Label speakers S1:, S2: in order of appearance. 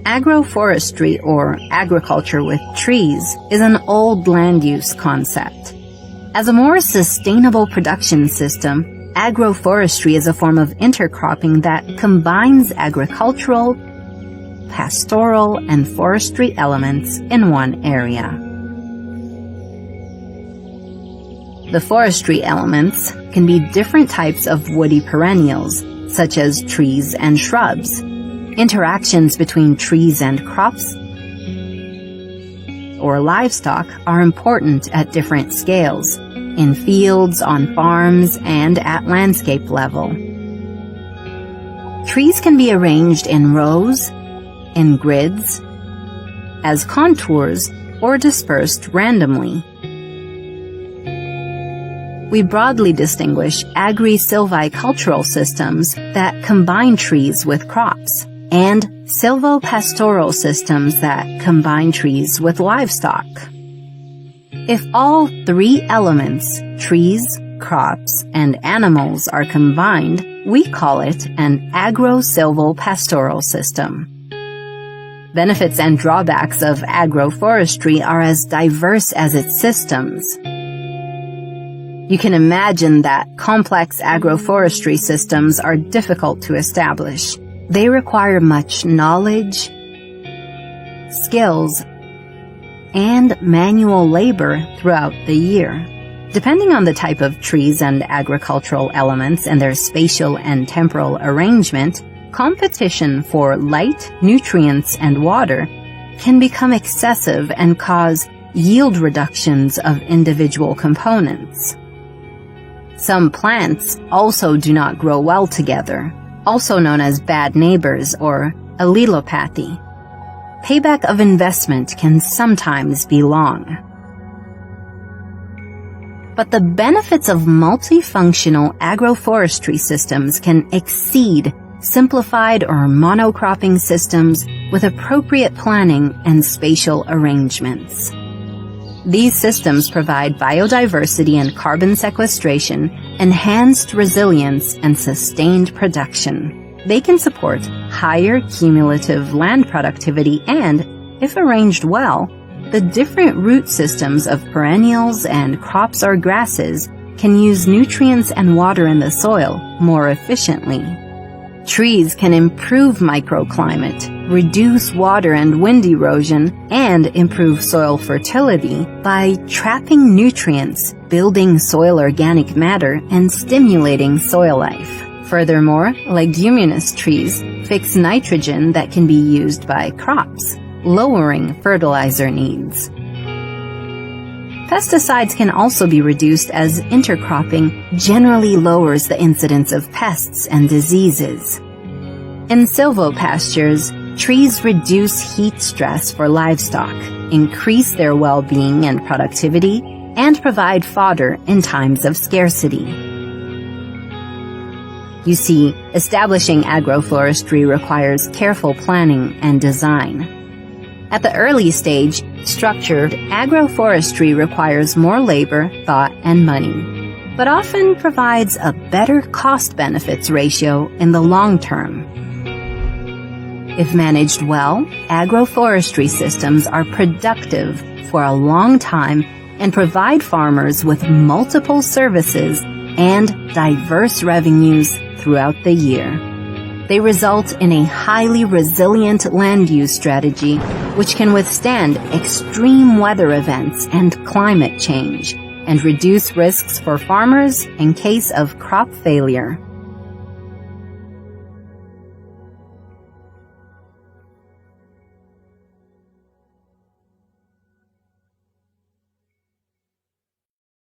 S1: Agroforestry, or agriculture with trees, is an old land use concept. As a more sustainable production system, agroforestry is a form of intercropping that combines agricultural, pastoral, and forestry elements in one area. The forestry elements can be different types of woody perennials, such as trees and shrubs, interactions between trees and crops or livestock are important at different scales, in fields, on farms, and at landscape level. Trees can be arranged in rows, in grids, as contours, or dispersed randomly. We broadly distinguish agri-silvicultural systems that combine trees with crops, and silvopastoral systems that combine trees with livestock. If all three elements, trees, crops, and animals, are combined, we call it an agro-silvopastoral system. Benefits and drawbacks of agroforestry are as diverse as its systems. You can imagine that complex agroforestry systems are difficult to establish. They require much knowledge, skills, and manual labor throughout the year. Depending on the type of trees and agricultural elements and their spatial and temporal arrangement, competition for light, nutrients, and water can become excessive and cause yield reductions of individual components. Some plants also do not grow well together, also known as bad neighbors or allelopathy. Payback of investment can sometimes be long. But the benefits of multifunctional agroforestry systems can exceed simplified or monocropping systems with appropriate planning and spatial arrangements. These systems provide biodiversity and carbon sequestration, enhanced resilience, and sustained production. They can support higher cumulative land productivity and, if arranged well, the different root systems of perennials and crops or grasses can use nutrients and water in the soil more efficiently. Trees can improve microclimate, reduce water and wind erosion, and improve soil fertility by trapping nutrients, building soil organic matter, and stimulating soil life. Furthermore, leguminous trees fix nitrogen that can be used by crops, lowering fertilizer needs. Pesticides can also be reduced as intercropping generally lowers the incidence of pests and diseases. In silvopastures, trees reduce heat stress for livestock, increase their well-being and productivity, and provide fodder in times of scarcity. You see, establishing agroforestry requires careful planning and design. At the early stage, structured agroforestry requires more labor, thought, and money, but often provides a better cost-benefits ratio in the long term. If managed well, agroforestry systems are productive for a long time and provide farmers with multiple services and diverse revenues throughout the year. They result in a highly resilient land use strategy which can withstand extreme weather events and climate change and reduce risks for farmers in case of crop failure.